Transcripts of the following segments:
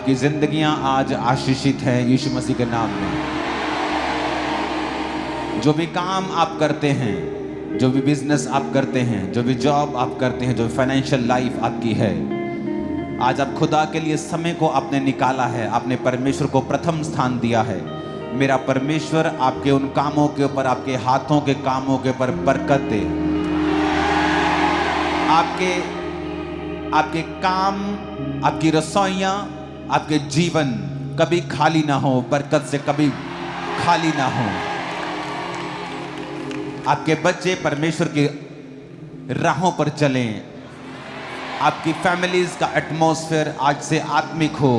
आपकी जिंदगियां आज आशीषित हैं यीशु मसीह के नाम में। जो भी काम आप करते हैं, जो भी बिजनेस आप करते हैं, जो भी जॉब आप करते हैं, जो फाइनेंशियल लाइफ आपकी है, आज आप खुदा के लिए समय को आपने निकाला है, आपने परमेश्वर को प्रथम स्थान दिया है। मेरा परमेश्वर आपके उन कामों के ऊपर, आपके हाथों के कामों के ऊपर बरकत दे। आपके काम, आपकी रसोइयां, आपके जीवन कभी खाली ना हो, बरकत से कभी खाली ना हो। आपके बच्चे परमेश्वर की राहों पर चलें। आपकी फैमिलीज का एटमॉस्फेयर आज से आत्मिक हो।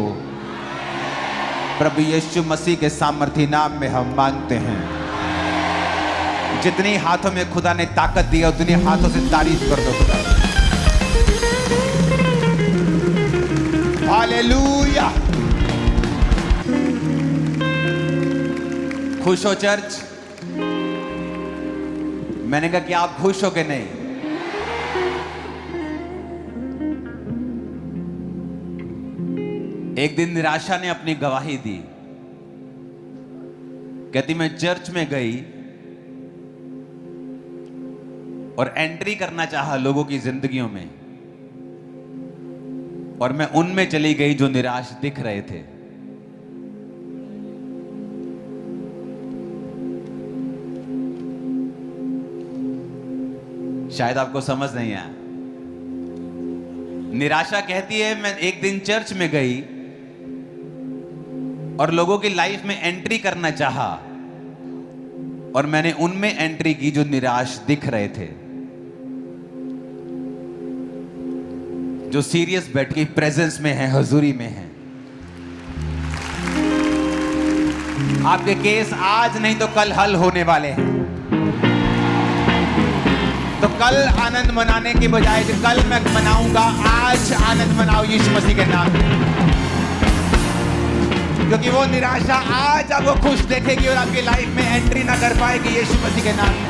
प्रभु यीशु मसीह के सामर्थी नाम में हम मांगते हैं। जितनी हाथों में खुदा ने ताकत दी है, उतनी हाथों से तारीफ कर दो खुदा। हालेलुया। खुश हो चर्च? मैंने कहा कि आप खुश हो कि नहीं? एक दिन निराशा ने अपनी गवाही दी। कहती मैं चर्च में गई और एंट्री करना चाहा लोगों की जिंदगियों में, और मैं उनमें चली गई जो निराश दिख रहे थे। शायद आपको समझ नहीं आया। निराशा कहती है मैं एक दिन चर्च में गई और लोगों की लाइफ में एंट्री करना चाहा, और मैंने उनमें एंट्री की जो निराश दिख रहे थे, जो सीरियस बेड की प्रेजेंस में है, हुजूरी में है। आपके केस आज नहीं तो कल हल होने वाले हैं। तो कल आनंद मनाने की बजाय जो कल मैं मनाऊंगा, आज आनंद मनाओ यीशु मसीह के नाम में। क्योंकि वो निराशा आज आपको खुश देखेगी और आपकी लाइफ में एंट्री ना कर पाएगी यीशु मसीह के नाम में।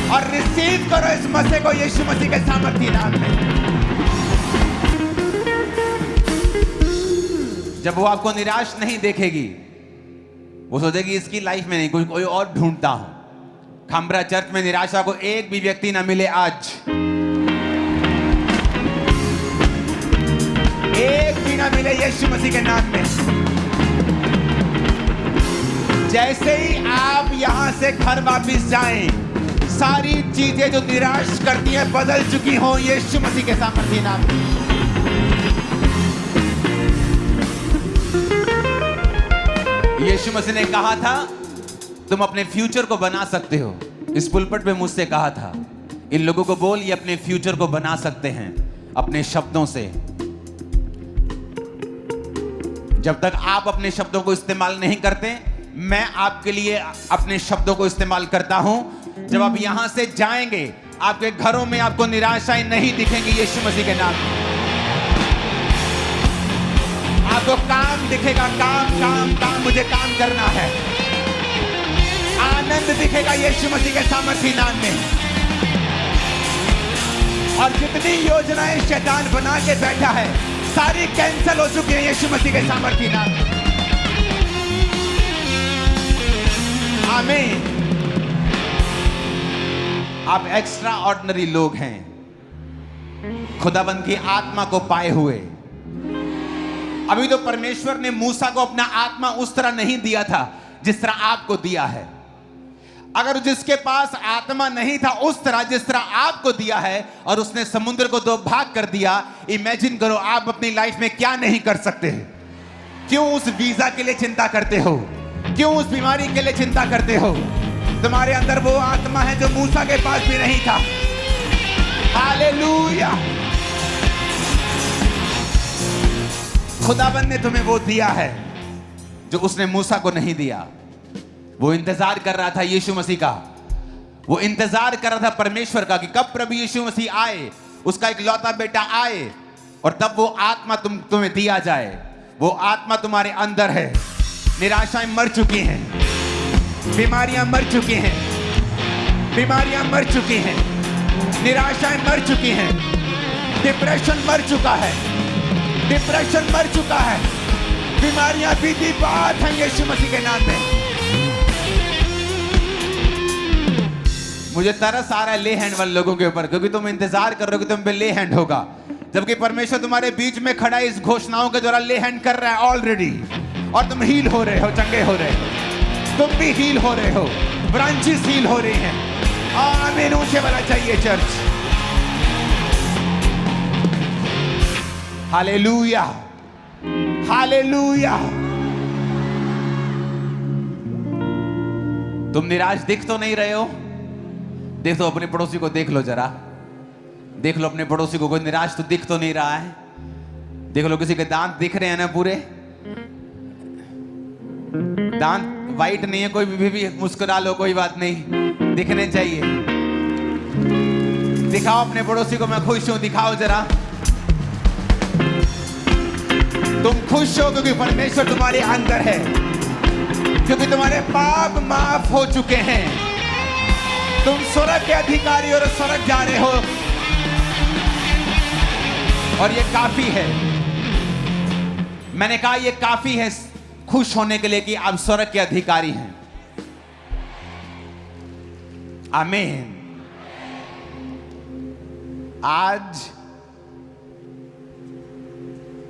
और रिसीव करो इस मसीह को यीशु मसीह के सामर्थी नाम में। जब वो आपको निराश नहीं देखेगी, वो सोचेगी इसकी लाइफ में नहीं, कोई और ढूंढता हूं। खंबरा चर्च में निराशा को एक भी व्यक्ति ना मिले आज, एक भी ना मिले यीशु मसीह के नाम में। जैसे ही आप यहां से घर वापस जाएं, सारी चीजें जो निराश करती हैं बदल चुकी हों यीशु मसीह के सामर्थी नाम में। यीशु मसीह ने कहा था तुम अपने फ्यूचर को बना सकते हो। इस पुलपट में मुझसे कहा था इन लोगों को बोल ये अपने फ्यूचर को बना सकते हैं अपने शब्दों से। जब तक आप अपने शब्दों को इस्तेमाल नहीं करते, मैं आपके लिए अपने शब्दों को इस्तेमाल करता हूं। जब आप यहां से जाएंगे, आपके घरों में आपको निराशाएं नहीं दिखेंगी यीशु मसीह के नाम में। आपको काम दिखेगा, काम काम काम, मुझे काम करना है। आनंद दिखेगा यीशु मसीह के सामर्थी नाम में। और जितनी योजनाएं शैतान बना के बैठा है, सारी कैंसिल हो चुकी है यीशु मसीह के सामर्थी नाम में। आमीन। आप एक्स्ट्रा ऑर्डिनरी लोग हैं, खुदाबंद की आत्मा को पाए हुए। अभी तो परमेश्वर ने मूसा को अपना आत्मा उस तरह नहीं दिया था जिस तरह आपको दिया है। अगर जिसके पास आत्मा नहीं था उस तरह जिस तरह आपको दिया है, और उसने समुद्र को दो भाग कर दिया, इमेजिन करो आप अपनी लाइफ में क्या नहीं कर सकते। क्यों उस वीजा के लिए चिंता करते हो? क्यों उस बीमारी के लिए चिंता करते हो? तुम्हारे अंदर वो आत्मा है जो मूसा के पास भी नहीं था। हालेलुया। खुदाबंद ने तुम्हें वो दिया है जो उसने मूसा को नहीं दिया। वो इंतजार कर रहा था यीशु मसीह का, वो इंतजार कर रहा था परमेश्वर का कि कब प्रभु यीशु मसीह आए, उसका एक लौता बेटा आए, और तब वो आत्मा तुम्हें दिया जाए। वो आत्मा तुम्हारे अंदर है। निराशाएं मर चुकी हैं, बीमारियां मर चुकी हैं, बीमारियां मर चुकी हैं, निराशाएं मर चुकी हैं, डिप्रेशन मर चुका है। डिप्रेशन मर चुका है, बीमारियां बीती बात है यीशु मसीह के नाम में। मुझे तरस आ रहा है ले हैंड वाले लोगों के ऊपर, क्योंकि तुम इंतजार कर रहे हो कि तुम पे ले हैंड होगा, जबकि परमेश्वर तुम्हारे बीच में खड़ा है, इस घोषणाओं के द्वारा ले हैंड कर रहा है ऑलरेडी, और तुम हील हो रहे हो, चंगे हो रहे हो, तुम भी हील हो रहे हो, ब्रांचेस हील हो रही हैं। आमीन ऊंचे वाला चाहिए चर्च। Hallelujah, hallelujah. तुम निराश दिख तो नहीं रहे हो? देख तो अपने पड़ोसी को, देख लो जरा, देख लो अपने पड़ोसी को, कोई निराश तो दिख तो नहीं रहा है? देख लो किसी के दांत दिख रहे हैं ना पूरे? दांत वाइट नहीं है, कोई भी मुस्कुरा लो, कोई बात नहीं, दिखने चाहिए। दिखाओ अपने पड़ोसी को मैं खुश हूं, दिखाओ जरा। तुम खुश हो क्योंकि परमेश्वर तुम्हारे अंदर है, क्योंकि तुम्हारे पाप माफ हो चुके हैं, तुम स्वर्ग के अधिकारी और स्वर्ग जा रहे हो, और ये काफी है। मैंने कहा ये काफी है खुश होने के लिए कि आप स्वर्ग के अधिकारी हैं। आमीन। आज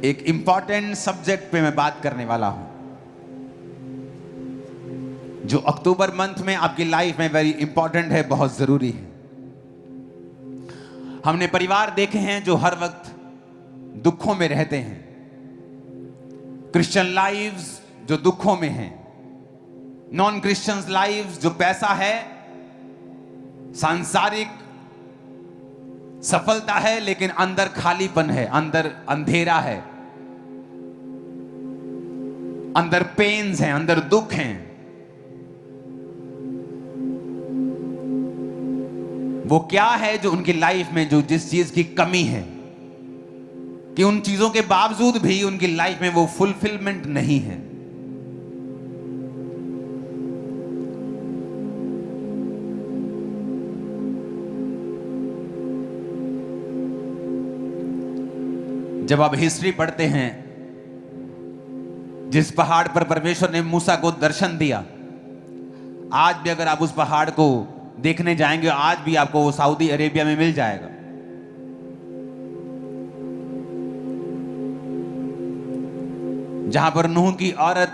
एक इंपॉर्टेंट सब्जेक्ट पे मैं बात करने वाला हूं, जो अक्टूबर मंथ में आपकी लाइफ में वेरी इंपॉर्टेंट है, बहुत जरूरी है। हमने परिवार देखे हैं जो हर वक्त दुखों में रहते हैं, क्रिश्चियन लाइव्स जो दुखों में हैं, नॉन क्रिश्चियंस लाइव्स जो पैसा है, सांसारिक सफलता है, लेकिन अंदर खालीपन है, अंदर अंधेरा है, अंदर पेन्स हैं, अंदर दुख हैं। वो क्या है जो उनकी लाइफ में, जो जिस चीज की कमी है, कि उन चीजों के बावजूद भी उनकी लाइफ में वो फुलफिलमेंट नहीं है। जब आप हिस्ट्री पढ़ते हैं, जिस पहाड़ पर परमेश्वर ने मूसा को दर्शन दिया, आज भी अगर आप उस पहाड़ को देखने जाएंगे, आज भी आपको वो सऊदी अरेबिया में मिल जाएगा। जहां पर नूह की औरत,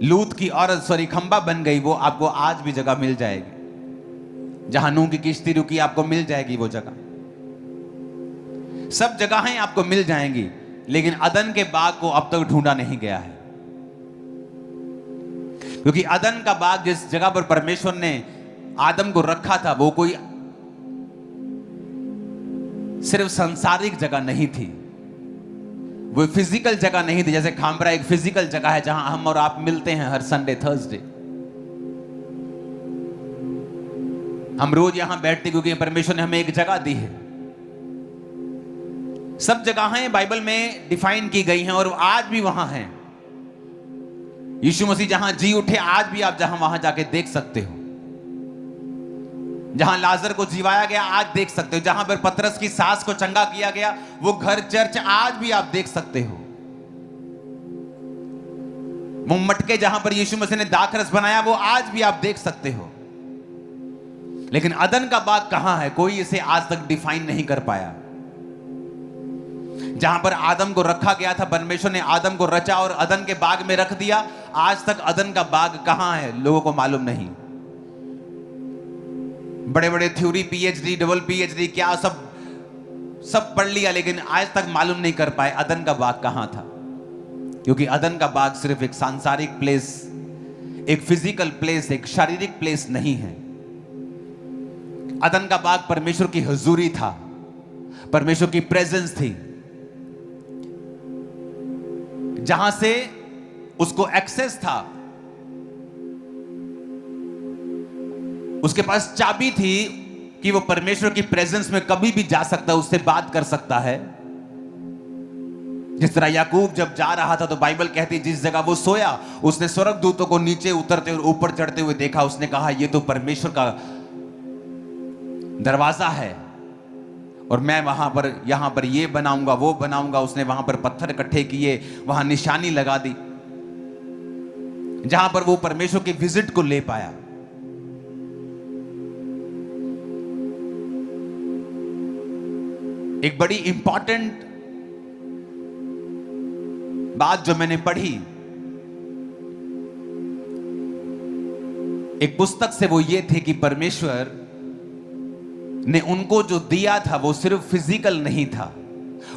लूत की औरत खंबा बन गई, वो आपको आज भी जगह मिल जाएगी। जहां नूह की किश्ती रुकी, आपको मिल जाएगी वो जगह। सब जगहें आपको मिल जाएंगी, लेकिन अदन के बाग को अब तक ढूंढा नहीं गया है, क्योंकि अदन का बाग जिस जगह पर परमेश्वर ने आदम को रखा था, वो कोई सिर्फ सांसारिक जगह नहीं थी, वो फिजिकल जगह नहीं थी। जैसे खामरा एक फिजिकल जगह है जहां हम और आप मिलते हैं हर संडे थर्सडे, हम रोज यहां बैठते क्योंकि परमेश्वर ने हमें एक जगह दी है। सब जगहें बाइबल में डिफाइन की गई हैं और आज भी वहां हैं। यीशु मसीह जहां जी उठे, आज भी आप जहां वहां जाके देख सकते हो। जहां लाजर को जीवाया गया, आज देख सकते हो। जहां पर पतरस की सास को चंगा किया गया, वो घर चर्च आज भी आप देख सकते हो। वो मटके जहां पर यीशु मसीह ने दाखरस बनाया, वो आज भी आप देख सकते हो। लेकिन अदन का बाग कहां है? कोई इसे आज तक डिफाइन नहीं कर पाया। जहां पर आदम को रखा गया था, परमेश्वर ने आदम को रचा और अदन के बाग में रख दिया, आज तक अदन का बाग कहां है लोगों को मालूम नहीं। बड़े बड़े थ्योरी, पीएचडी, डबल पीएचडी, क्या सब पढ़ लिया, लेकिन आज तक मालूम नहीं कर पाए अदन का बाग कहां था। क्योंकि अदन का बाग सिर्फ एक सांसारिक प्लेस, एक फिजिकल प्लेस, एक शारीरिक प्लेस नहीं है। अदन का बाग परमेश्वर की हुजूरी था, परमेश्वर की प्रेजेंस थी, जहां से उसको एक्सेस था। उसके पास चाबी थी कि वो परमेश्वर की प्रेजेंस में कभी भी जा सकता है, उससे बात कर सकता है। जिस तरह याकूब जब जा रहा था, तो बाइबल कहती है जिस जगह वो सोया, उसने स्वर्गदूतों को नीचे उतरते और ऊपर चढ़ते हुए देखा। उसने कहा ये तो परमेश्वर का दरवाजा है। और मैं वहां पर यहां पर ये बनाऊंगा वो बनाऊंगा। उसने वहां पर पत्थर इकट्ठे किए, वहां निशानी लगा दी जहां पर वो परमेश्वर के विजिट को ले पाया। एक बड़ी इंपॉर्टेंट बात जो मैंने पढ़ी एक पुस्तक से, वो ये थे कि परमेश्वर ने उनको जो दिया था वो सिर्फ फिजिकल नहीं था,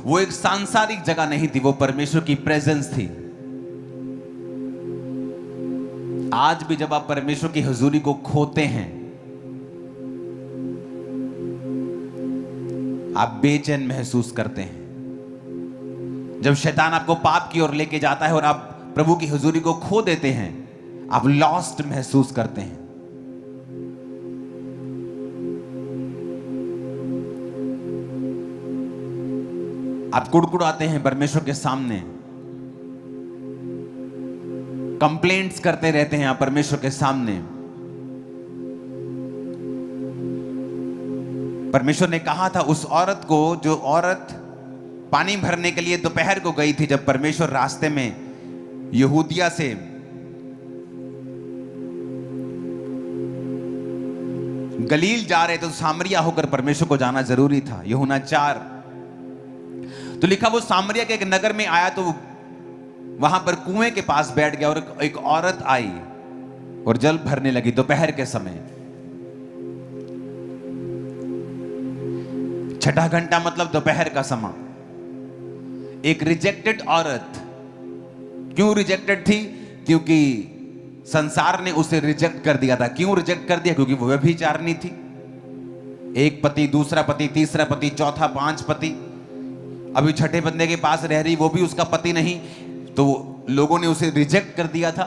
वो एक सांसारिक जगह नहीं थी, वो परमेश्वर की प्रेजेंस थी। आज भी जब आप परमेश्वर की हुजूरी को खोते हैं, आप बेचैन महसूस करते हैं। जब शैतान आपको पाप की ओर लेके जाता है और आप प्रभु की हुजूरी को खो देते हैं, आप लॉस्ट महसूस करते हैं। आप कुड़कुड़ाते हैं परमेश्वर के सामने, कंप्लेंट्स करते रहते हैं आप परमेश्वर के सामने। परमेश्वर ने कहा था उस औरत को, जो औरत पानी भरने के लिए दोपहर को गई थी, जब परमेश्वर रास्ते में यहूदिया से गलील जा रहे थे, तो सामरिया होकर परमेश्वर को जाना जरूरी था। यूहन्ना 4 तो लिखा, वो सामरिया के एक नगर में आया तो वहां पर कुएं के पास बैठ गया और एक औरत आई और जल भरने लगी दोपहर के समय। 6 घंटा मतलब दोपहर का समय। एक रिजेक्टेड औरत, क्यों रिजेक्टेड थी? क्योंकि संसार ने उसे रिजेक्ट कर दिया था। क्यों रिजेक्ट कर दिया? क्योंकि वो व्यभिचारिणी थी। एक पति, दूसरा पति, तीसरा पति, चौथा, 5 पति। अभी छठे बंदे के पास रह रही, वो भी उसका पति नहीं, तो लोगों ने उसे रिजेक्ट कर दिया था।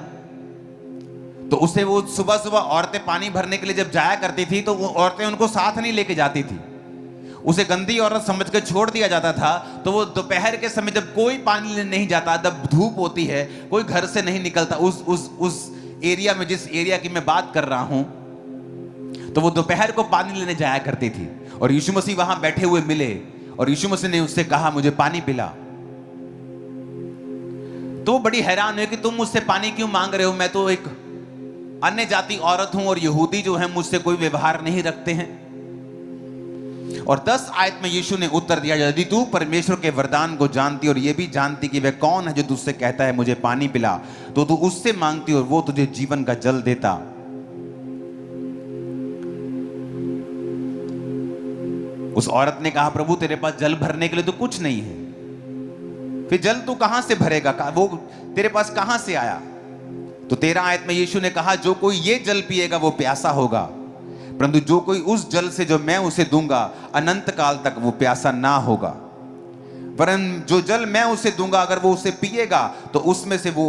तो उसे वो सुबह सुबह औरतें पानी भरने के लिए जब जाया करती थी, तो वो औरतें उनको साथ नहीं लेके जाती थी, उसे गंदी औरत समझ के छोड़ दिया जाता था। तो वो दोपहर के समय जब कोई पानी लेने नहीं जाता, जब धूप होती है, कोई घर से नहीं निकलता, उस एरिया में, जिस एरिया की मैं बात कर रहा हूं, तो वो दोपहर को पानी लेने जाया करती थी। और यीशु मसीह वहां बैठे हुए मिले और यीशु मसीह ने उससे कहा, मुझे पानी पिला। तो बड़ी हैरान हुई कि तुम मुझसे पानी क्यों मांग रहे हो? मैं तो एक अन्य जाति औरत हूं और यहूदी जो है मुझसे कोई व्यवहार नहीं रखते हैं। और 10 आयत में यीशु ने उत्तर दिया, यदि तू परमेश्वर के वरदान को जानती और यह भी जानती कि वह कौन है जो तुझसे कहता है मुझे पानी पिला, तो तू उससे मांगती और वो तुझे जीवन का जल देता। उस औरत ने कहा, प्रभु तेरे पास जल भरने के लिए तो कुछ नहीं है, फिर जल तू कहां से भरेगा? वो तेरे पास कहां से आया? तो 13 आयत में यीशु ने कहा, जो कोई ये जल पिएगा वो प्यासा होगा, परंतु जो कोई उस जल से जो मैं उसे दूंगा अनंत काल तक वो प्यासा ना होगा। वरन जो जल मैं उसे दूंगा, अगर वो उसे पिएगा तो उसमें से वो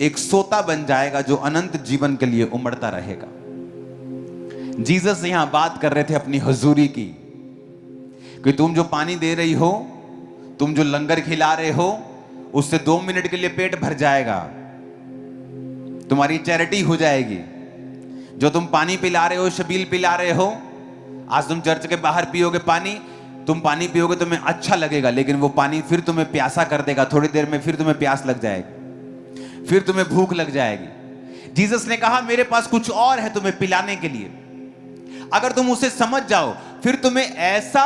एक सोता बन जाएगा जो अनंत जीवन के लिए उमड़ता रहेगा। जीसस यहां बात कर रहे थे अपनी हुजूरी की, कि तुम जो पानी दे रही हो, तुम जो लंगर खिला रहे हो, उससे 2 मिनट के लिए पेट भर जाएगा, तुम्हारी चैरिटी हो जाएगी। जो तुम पानी पिला रहे हो, शबील पिला रहे हो, आज तुम चर्च के बाहर पियोगे पानी, तुम पानी पियोगे तुम्हें अच्छा लगेगा, लेकिन वो पानी फिर तुम्हें प्यासा कर देगा। थोड़ी देर में फिर तुम्हें प्यास लग जाएगी, फिर तुम्हें भूख लग जाएगी। जीसस ने कहा, मेरे पास कुछ और है तुम्हें पिलाने के लिए। अगर तुम उसे समझ जाओ, फिर तुम्हें ऐसा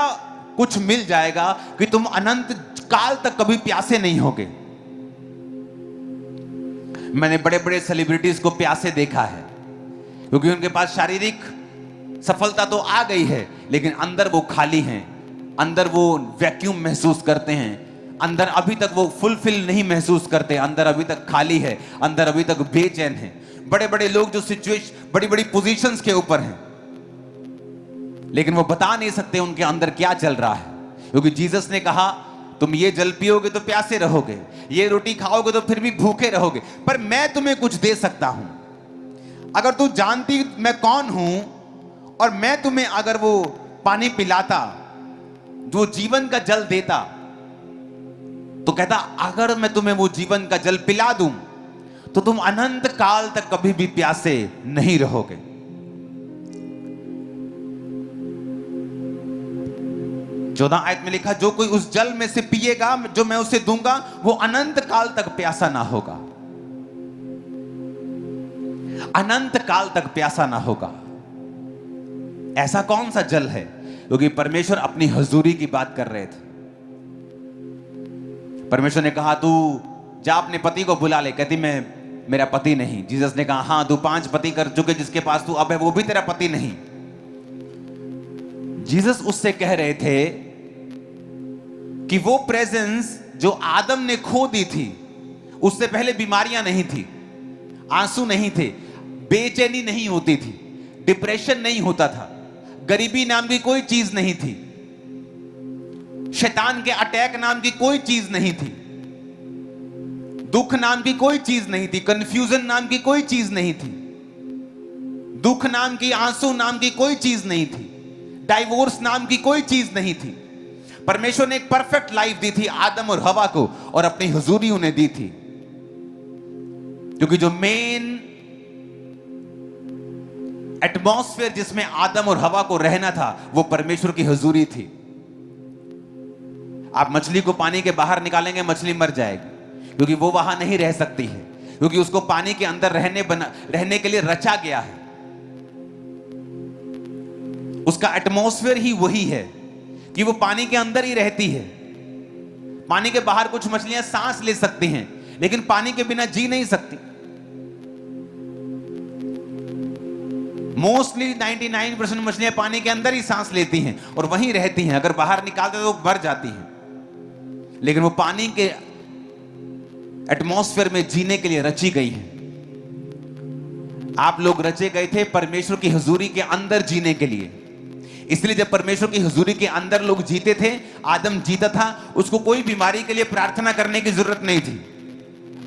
कुछ मिल जाएगा कि तुम अनंत काल तक कभी प्यासे नहीं होगे। मैंने बड़े बड़े सेलिब्रिटीज को प्यासे देखा है, क्योंकि उनके पास शारीरिक सफलता तो आ गई है, लेकिन अंदर वो खाली हैं, अंदर वो वैक्यूम महसूस करते हैं, अंदर अभी तक वो फुलफिल नहीं महसूस करते, अंदर अभी तक खाली है, अंदर अभी तक बेचैन है। बड़े बड़े लोग जो सिचुएशन, बड़ी बड़ी पोजीशंस के ऊपर हैं, लेकिन वो बता नहीं सकते उनके अंदर क्या चल रहा है, क्योंकि जीसस ने कहा, तुम ये जल पियोगे तो प्यासे रहोगे, ये रोटी खाओगे तो फिर भी भूखे रहोगे, पर मैं तुम्हें कुछ दे सकता हूं। अगर तू जानती मैं कौन हूं और मैं तुम्हें अगर वो पानी पिलाता, जो जीवन का जल देता, तो कहता, अगर मैं तुम्हें वो जीवन का जल पिला दूं तो तुम अनंत काल तक कभी भी प्यासे नहीं रहोगे। 14 आयत में लिखा, जो कोई उस जल में से पिएगा जो मैं उसे दूंगा, वो अनंत काल तक प्यासा ना होगा। अनंत काल तक प्यासा ना होगा। ऐसा कौन सा जल है? क्योंकि परमेश्वर अपनी हजूरी की बात कर रहे थे। परमेश्वर ने कहा, तू जा अपने पति को बुला ले। कहती, मैं मेरा पति नहीं। जीसस ने कहा, हां तू 5 पति कर चुके, जिसके पास तू अब है वो भी तेरा पति नहीं। जीसस उससे कह रहे थे कि वो प्रेजेंस जो आदम ने खो दी थी, उससे पहले बीमारियां नहीं थी, आंसू नहीं थे, बेचैनी नहीं होती थी, डिप्रेशन नहीं होता था, गरीबी नाम की कोई चीज नहीं थी, शैतान के अटैक नाम की कोई चीज नहीं थी, दुख नाम की कोई चीज नहीं थी, कंफ्यूजन नाम की कोई चीज नहीं थी, दुख नाम की, आंसू नाम की कोई चीज नहीं थी, डाइवोर्स नाम की कोई चीज नहीं थी। परमेश्वर ने एक परफेक्ट लाइफ दी थी आदम और हवा को, और अपनी हुजूरी उन्हें दी थी। क्योंकि जो मेन एटमॉस्फेयर जिसमें आदम और हवा को रहना था, वो परमेश्वर की हुजूरी थी। आप मछली को पानी के बाहर निकालेंगे, मछली मर जाएगी, क्योंकि वो वहां नहीं रह सकती है, क्योंकि उसको पानी के अंदर रहने के लिए रचा गया है। उसका एटमॉस्फेयर ही वही है कि वो पानी के अंदर ही रहती है। पानी के बाहर कुछ मछलियां सांस ले सकती हैं, लेकिन पानी के बिना जी नहीं सकती। मोस्टली 99% मछलियां पानी के अंदर ही सांस लेती हैं और वहीं रहती हैं। अगर बाहर निकालते तो मर जाती हैं, लेकिन वो पानी के एटमॉस्फेयर में जीने के लिए रची गई हैं। आप लोग रचे गए थे परमेश्वर की हुजूरी के अंदर जीने के लिए। इसलिए जब परमेश्वर की हुजूरी के अंदर लोग जीते थे, आदम जीता था, उसको कोई बीमारी के लिए प्रार्थना करने की जरूरत नहीं थी।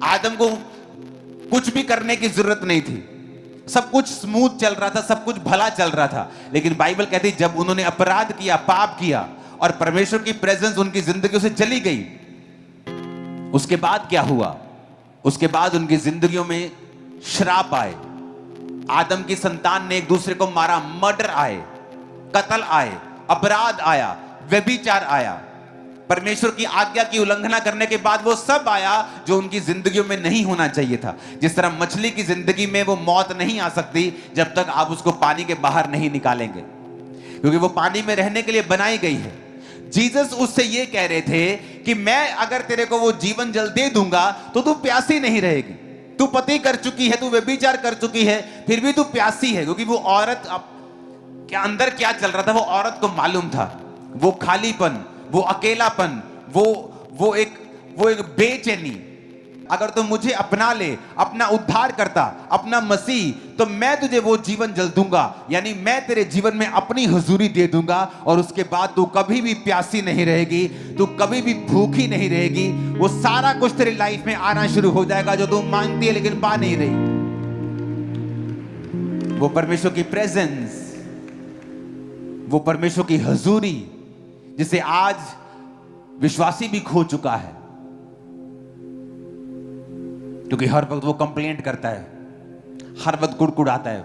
आदम को कुछ भी करने की जरूरत नहीं थी। सब कुछ स्मूथ चल रहा था, सब कुछ भला चल रहा था। लेकिन बाइबल कहती है जब उन्होंने अपराध किया, पाप किया और परमेश्वर की प्रेजेंस उनकी जिंदगियों से चली गई, उसके बाद क्या हुआ? उसके बाद उनकी जिंदगियों में श्राप आए। आदम की संतान ने एक दूसरे को मारा, मर्डर आए, कत्ल आए, अपराध आया, व्यभिचार आया। परमेश्वर की आज्ञा की उल्लंघना करने के बाद वो सब आया जो उनकी जिंदगियों में नहीं होना चाहिए था। जिस तरह मछली की जिंदगी में वो मौत नहीं आ सकती जब तक आप उसको पानी के बाहर नहीं निकालेंगे, क्योंकि वो पानी में रहने के लिए बनाई गई है। जीसस उससे ये कह रहे थे कि मैं अगर तेरे को वो जीवन जल दे दूंगा तो तू प्यासी नहीं रहेगी। तू पति कर चुकी है, तू व्यभिचार कर चुकी है, फिर भी तू प्यासी है। क्योंकि वो औरत के अंदर क्या चल रहा था वो औरत को मालूम था। वो खालीपन, वो अकेलापन, वो एक बेचैनी। अगर तू मुझे अपना ले, अपना उद्धार करता, अपना मसीह, तो मैं तुझे वो जीवन जल दूंगा, यानी मैं तेरे जीवन में अपनी हुजूरी दे दूंगा और उसके बाद तू कभी भी प्यासी नहीं रहेगी, तू कभी भी भूखी नहीं रहेगी। वो सारा कुछ तेरी लाइफ में आना शुरू हो जाएगा जो तू मांगती है लेकिन पा नहीं रही। वो परमेश्वर की प्रेजेंस, वो परमेश्वर की हुजूरी, जिसे आज विश्वासी भी खो चुका है, क्योंकि हर वक्त वो कंप्लेंट करता है, हर वक्त कुड़कुड़ाता है,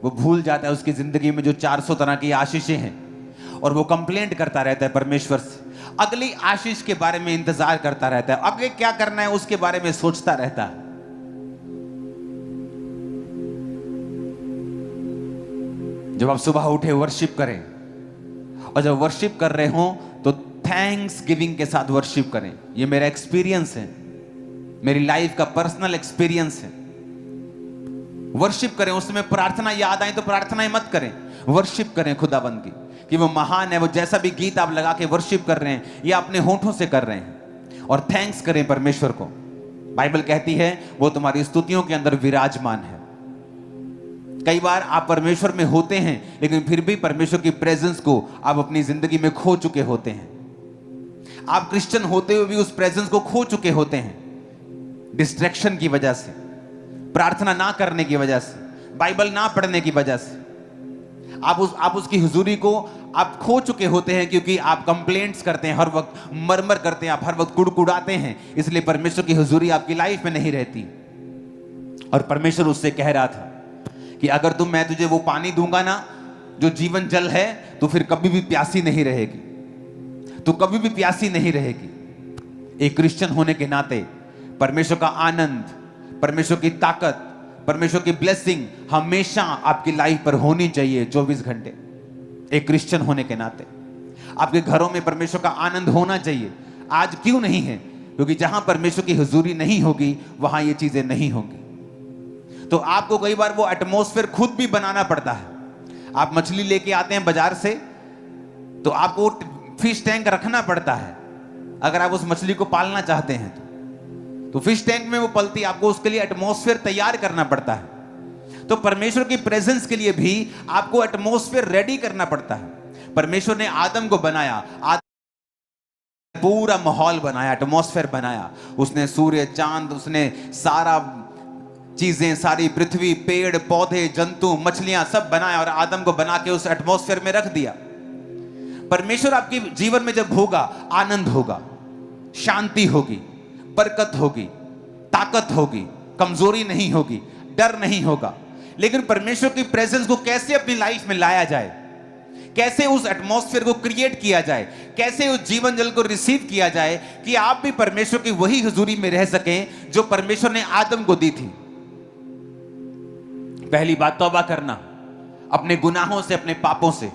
वो भूल जाता है उसकी जिंदगी में जो 400 तरह की आशीषें हैं, और वो कंप्लेंट करता रहता है परमेश्वर से, अगली आशीष के बारे में इंतजार करता रहता है, आगे क्या करना है उसके बारे में सोचता रहता है। जब आप सुबह उठे वर्शिप करें, और जब वर्शिप कर रहे हो तो थैंक्स गिविंग के साथ वर्शिप करें। ये मेरा एक्सपीरियंस है, मेरी लाइफ का पर्सनल एक्सपीरियंस है। वर्शिप करें, उसमें प्रार्थना याद आई तो प्रार्थनाएं मत करें, वर्शिप करें खुदाबंद की कि वो महान है। वो जैसा भी गीत आप लगा के वर्शिप कर रहे हैं या अपने होठों से कर रहे हैं, और थैंक्स करें परमेश्वर को। बाइबल कहती है वो तुम्हारी स्तुतियों के अंदर विराजमान है। कई बार आप परमेश्वर में होते हैं लेकिन फिर भी परमेश्वर की प्रेजेंस को आप अपनी जिंदगी में खो चुके होते हैं। आप क्रिश्चियन होते हुए भी उस प्रेजेंस को खो चुके होते हैं, डिस्ट्रैक्शन की वजह से, प्रार्थना ना करने की वजह से, बाइबल ना पढ़ने की वजह से। आप उसकी हुजूरी को आप खो चुके होते हैं, क्योंकि आप कंप्लेंट्स करते हैं, हर वक्त मरमर करते हैं, आप हर वक्त कुड़कुड़ाते हैं, इसलिए परमेश्वर की हुजूरी आपकी लाइफ में नहीं रहती। और परमेश्वर उससे कह रहा था कि अगर मैं तुझे वो पानी दूंगा ना जो जीवन जल है, तो फिर कभी भी प्यासी नहीं रहेगी। तू कभी भी प्यासी नहीं रहेगी। एक क्रिश्चियन होने के नाते परमेश्वर का आनंद, परमेश्वर की ताकत, परमेश्वर की ब्लेसिंग हमेशा आपकी लाइफ पर होनी चाहिए 24 घंटे। एक क्रिश्चियन होने के नाते आपके घरों में परमेश्वर का आनंद होना चाहिए। आज क्यों नहीं है? क्योंकि जहां परमेश्वर की हुजूरी नहीं होगी वहां ये चीजें नहीं होंगी। तो आपको कई बार वो एटमॉस्फेयर खुद भी बनाना पड़ता है। आप मछली लेके आते हैं बाजार से, तो आपको फिश टैंक रखना पड़ता है। अगर आप उस मछली को पालना चाहते हैं तो फिश टैंक में वो पलती, आपको उसके लिए एटमॉस्फेयर तैयार करना पड़ता है। तो परमेश्वर की प्रेजेंस के लिए भी आपको एटमॉस्फेयर रेडी करना पड़ता है। परमेश्वर ने आदम को बनाया, पूरा माहौल बनाया, एटमॉस्फेयर बनाया। उसने सूर्य, चांद, उसने सारा चीजें, सारी पृथ्वी, पेड़ पौधे, जंतु, मछलियां सब बनाया और आदम को बना के उस एटमॉस्फेयर में रख दिया। परमेश्वर आपके जीवन में जब होगा, आनंद होगा, शांति होगी, बरकत होगी, ताकत होगी, कमजोरी नहीं होगी, डर नहीं होगा। लेकिन परमेश्वर की प्रेजेंस को कैसे अपनी लाइफ में लाया जाए, कैसे उस एटमॉस्फेयर को क्रिएट किया जाए, कैसे उस जीवन जल को रिसीव किया जाए कि आप भी परमेश्वर की वही हुजूरी में रह सकें जो परमेश्वर ने आदम को दी थी। पहली बात, तौबा करना अपने गुनाहों से, अपने पापों से।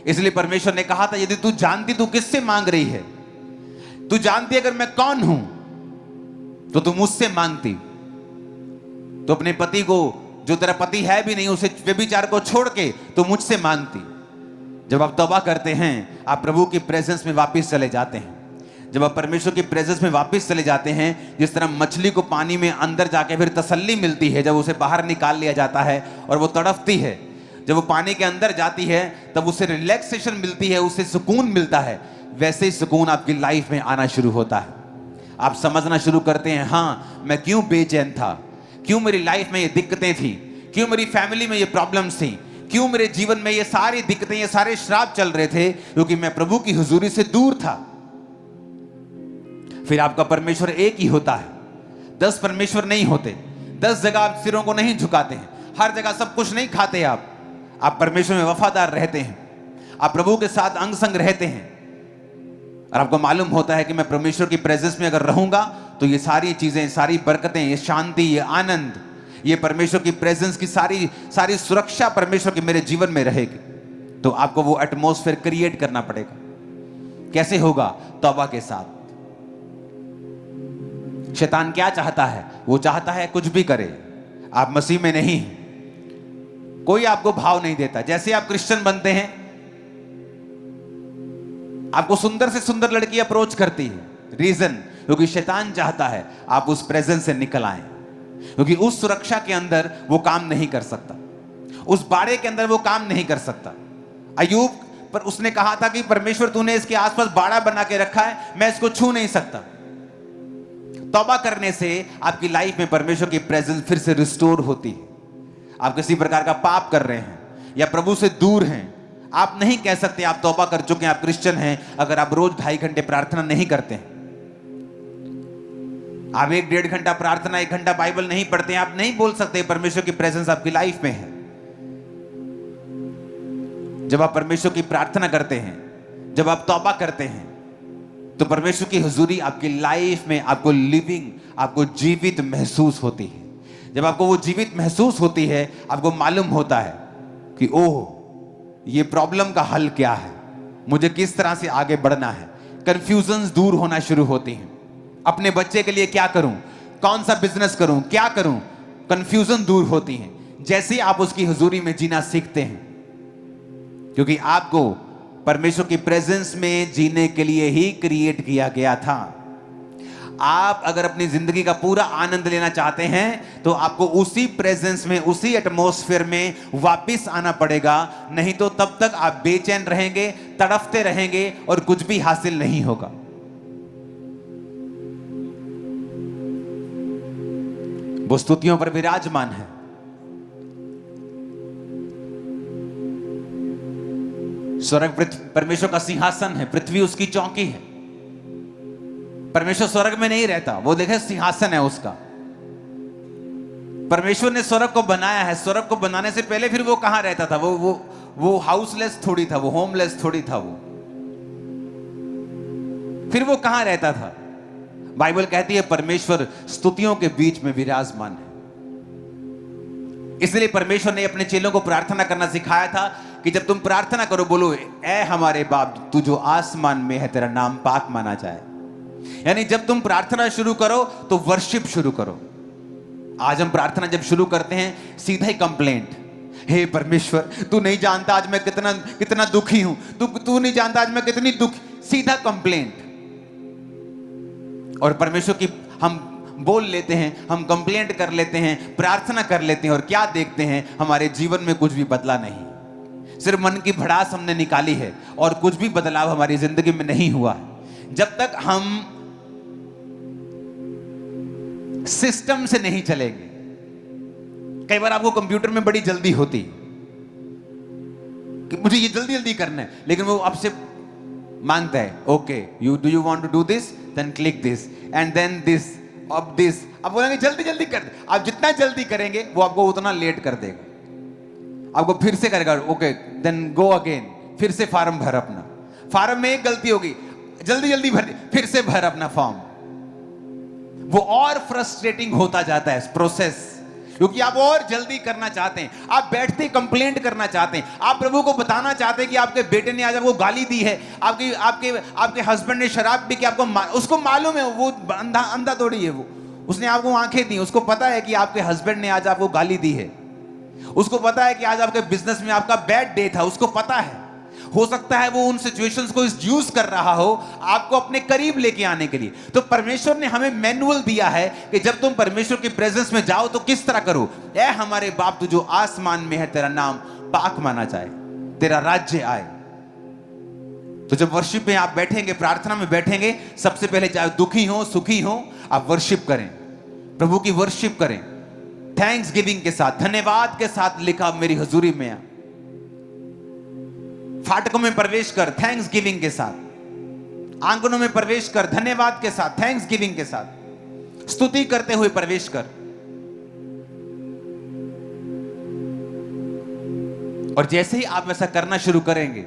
इसलिए परमेश्वर ने कहा था, यदि तू जानती तू किससे मांग रही है, तू जानती अगर मैं कौन हूं तो तू मुझसे मांगती। तो अपने पति को, जो तेरा पति है भी नहीं, उसे व्यभिचार को छोड़ के तो मुझसे मांगती। जब आप तौबा करते हैं, आप प्रभु की प्रेजेंस में वापस चले जाते हैं। जब आप परमेश्वर की प्रेजेंस में वापस चले जाते हैं, जिस तरह मछली को पानी में अंदर जाके फिर तसल्ली मिलती है जब उसे बाहर निकाल लिया जाता है और वो तड़पती है, जब वो पानी के अंदर जाती है तब उसे रिलैक्सेशन मिलती है, उसे सुकून मिलता है, वैसे ही सुकून आपकी लाइफ में आना शुरू होता है। आप समझना शुरू करते हैं, हाँ मैं क्यों बेचैन था, क्यों मेरी लाइफ में ये दिक्कतें थी, क्यों मेरी फैमिली में ये प्रॉब्लम्स थी, क्यों मेरे जीवन में ये सारी दिक्कतें, ये सारे श्राप चल रहे थे, क्योंकि मैं प्रभु की हुजूरी से दूर था। फिर आपका परमेश्वर एक ही होता है, 10 परमेश्वर नहीं होते। 10 जगह आप सिरों को नहीं झुकाते हैं, हर जगह सब कुछ नहीं खाते आप परमेश्वर में वफादार रहते हैं, आप प्रभु के साथ अंग संग रहते हैं और आपको मालूम होता है कि मैं परमेश्वर की प्रेजेंस में अगर रहूंगा तो ये सारी चीजें, सारी बरकतें, ये शांति, ये आनंद, ये परमेश्वर की प्रेजेंस की सारी सुरक्षा परमेश्वर के मेरे जीवन में रहेगी। तो आपको वो एटमॉस्फेयर क्रिएट करना पड़ेगा। कैसे होगा? तौबा के साथ। शैतान क्या चाहता है? वो चाहता है कुछ भी करे, आप मसीह में नहीं, कोई आपको भाव नहीं देता। जैसे आप क्रिश्चियन बनते हैं, आपको सुंदर से सुंदर लड़की अप्रोच करती है। रीजन, क्योंकि शैतान चाहता है आप उस प्रेजेंस से निकल आए, क्योंकि उस सुरक्षा के अंदर वो काम नहीं कर सकता, उस बाड़े के अंदर वो काम नहीं कर सकता। अय्यूब पर उसने कहा था कि परमेश्वर तूने इसके आसपास बाड़ा बना के रखा है, मैं इसको छू नहीं सकता। तौबा करने से आपकी लाइफ में परमेश्वर की प्रेजेंस फिर से रिस्टोर होती है। आप किसी प्रकार का पाप कर रहे हैं या प्रभु से दूर हैं, आप नहीं कह सकते आप तौबा कर चुके हैं, आप क्रिश्चियन हैं, अगर आप रोज 2.5 घंटे प्रार्थना नहीं करते हैं, आप 1-1.5 घंटा प्रार्थना, 1 घंटा बाइबल नहीं पढ़ते हैं, आप नहीं बोल सकते परमेश्वर की प्रेजेंस आपकी लाइफ में है। जब आप परमेश्वर की प्रार्थना करते हैं, जब आप तौबा करते हैं, तो परमेश्वर की हुजूरी आपकी लाइफ में आपको लिविंग, आपको जीवित महसूस होती है। जब आपको वो जीवित महसूस होती है, आपको मालूम होता है कि ओह, ये प्रॉब्लम का हल क्या है, मुझे किस तरह से आगे बढ़ना है। कंफ्यूजन्स दूर होना शुरू होती हैं। अपने बच्चे के लिए क्या करूं, कौन सा बिजनेस करूं, क्या करूं, कंफ्यूजन दूर होती हैं जैसे आप उसकी हुजूरी में जीना सीखते हैं, क्योंकि आपको परमेश्वर की प्रेजेंस में जीने के लिए ही क्रिएट किया गया था। आप अगर अपनी जिंदगी का पूरा आनंद लेना चाहते हैं तो आपको उसी प्रेजेंस में, उसी एटमॉस्फेयर में वापस आना पड़ेगा, नहीं तो तब तक आप बेचैन रहेंगे, तड़फते रहेंगे और कुछ भी हासिल नहीं होगा। वो स्तुतियों पर विराजमान है। स्वर्ग परमेश्वर का सिंहासन है, पृथ्वी उसकी चौकी है। परमेश्वर स्वर्ग में नहीं रहता, वो देखे सिंहासन है उसका। परमेश्वर ने स्वर्ग को बनाया है। स्वर्ग को बनाने से पहले फिर वो कहां रहता था? वो हाउसलेस थोड़ी था, वो होमलेस थोड़ी था। वो फिर वो कहां रहता था? बाइबल कहती है परमेश्वर स्तुतियों के बीच में विराजमान है। इसलिए परमेश्वर ने अपने चेलों को प्रार्थना करना सिखाया था कि जब तुम प्रार्थना करो बोलो, ऐ हमारे बाप तू जो आसमान में है, तेरा नाम पाक माना जाए। यानी जब तुम प्रार्थना शुरू करो तो वर्शिप शुरू करो। आज हम प्रार्थना जब शुरू करते हैं सीधा ही कंप्लेंट, हे परमेश्वर तू नहीं जानता आज मैं कितना कितना दुखी हूं, तू नहीं जानता आज मैं कितनी दुखी, सीधा कंप्लेंट। और परमेश्वर की हम बोल लेते हैं, हम कंप्लेंट कर लेते हैं, प्रार्थना कर लेते हैं, और क्या देखते हैं? हमारे जीवन में कुछ भी बदला नहीं। सिर्फ मन की भड़ास हमने निकाली है और कुछ भी बदलाव हमारी जिंदगी में नहीं हुआ है। जब तक हम सिस्टम से नहीं चलेंगे। कई बार आपको कंप्यूटर में बड़ी जल्दी होती कि मुझे ये जल्दी जल्दी करना है, लेकिन वो आपसे मांगता है, okay do you want to do this, then click this and then this, अब दिस। अब बोलेंगे जल्दी जल्दी कर दे। आप जितना जल्दी करेंगे वो आपको उतना लेट कर देगा। आपको फिर से करेगा, ओके देन गो अगेन, फिर से फॉर्म भर अपना। फॉर्म में एक गलती होगी, जल्दी जल्दी भर, फिर से भर अपना फॉर्म। वो और फ्रस्ट्रेटिंग होता जाता है प्रोसेस, क्योंकि आप और जल्दी करना चाहते हैं। आप बैठते कंप्लेंट करना चाहते हैं, आप प्रभु को बताना चाहते हैं कि आपके बेटे ने आज आपको गाली दी है, आपके हस्बैंड ने शराब पी के आपको उसको मालूम है, वो अंधा थोड़ी है, वो उसने आपको आंखें दी, उसको पता है कि आपके हस्बैंड ने आज आपको गाली दी है, उसको पता है कि आज आपके बिजनेस में आपका बैड डे था, उसको पता है। हो सकता है वो उन सिचुएशंस को यूज कर रहा हो आपको अपने करीब लेके आने के लिए। तो परमेश्वर ने हमें मैनुअल दिया है कि जब तुम परमेश्वर की प्रेजेंस में जाओ तो किस तरह करो। ऐ हमारे बाप तू जो आसमान में है, तेरा नाम पाक माना जाए, तेरा राज्य आए। तो जब वर्शिप में आप बैठेंगे, प्रार्थना में बैठेंगे, सबसे पहले चाहे दुखी हो सुखी हो, आप वर्शिप करें, प्रभु की वर्शिप करें, थैंक्स गिविंग के साथ, धन्यवाद के साथ लिखा मेरी हजूरी में आ। फाटकों में प्रवेश कर थैंक्स गिविंग के साथ, आंगनों में प्रवेश कर धन्यवाद के साथ, थैंक्स गिविंग के साथ, स्तुति करते हुए प्रवेश कर। और जैसे ही आप ऐसा करना शुरू करेंगे,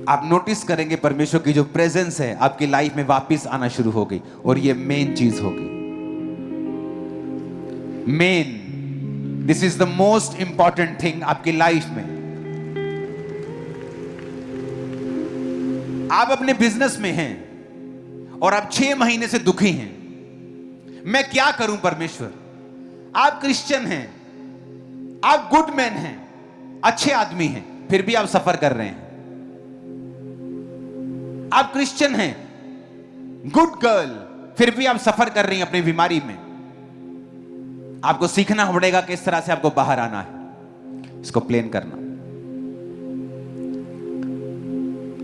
आप नोटिस करेंगे परमेश्वर की जो प्रेजेंस है आपकी लाइफ में वापस आना शुरू होगी। और ये मेन चीज होगी, main, this is the most important thing आपकी लाइफ में। आप अपने बिजनेस में हैं और आप 6 महीने से दुखी हैं, मैं क्या करूं परमेश्वर। आप क्रिश्चियन हैं, आप गुड मैन हैं, अच्छे आदमी हैं, फिर भी आप सफर कर रहे हैं। आप क्रिश्चियन हैं, गुड गर्ल, फिर भी आप सफर कर रही हैं अपनी बीमारी में। आपको सीखना पड़ेगा किस तरह से आपको बाहर आना है, इसको प्लेन करना।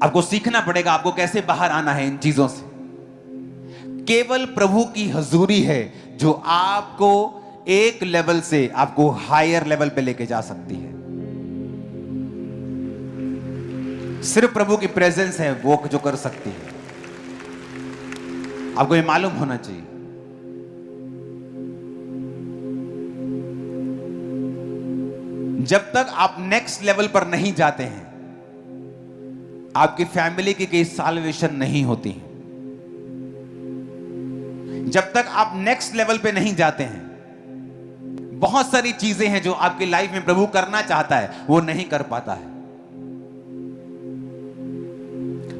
आपको सीखना पड़ेगा आपको कैसे बाहर आना है इन चीजों से। केवल प्रभु की हजूरी है जो आपको एक लेवल से आपको हायर लेवल पे लेके जा सकती है। सिर्फ प्रभु की प्रेजेंस है वो जो कर सकती है। आपको ये मालूम होना चाहिए। जब तक आप नेक्स्ट लेवल पर नहीं जाते हैं, आपकी फैमिली की कोई साल्वेशन नहीं होती है। जब तक आप नेक्स्ट लेवल पे नहीं जाते हैं, बहुत सारी चीजें हैं जो आपकी लाइफ में प्रभु करना चाहता है, वो नहीं कर पाता है।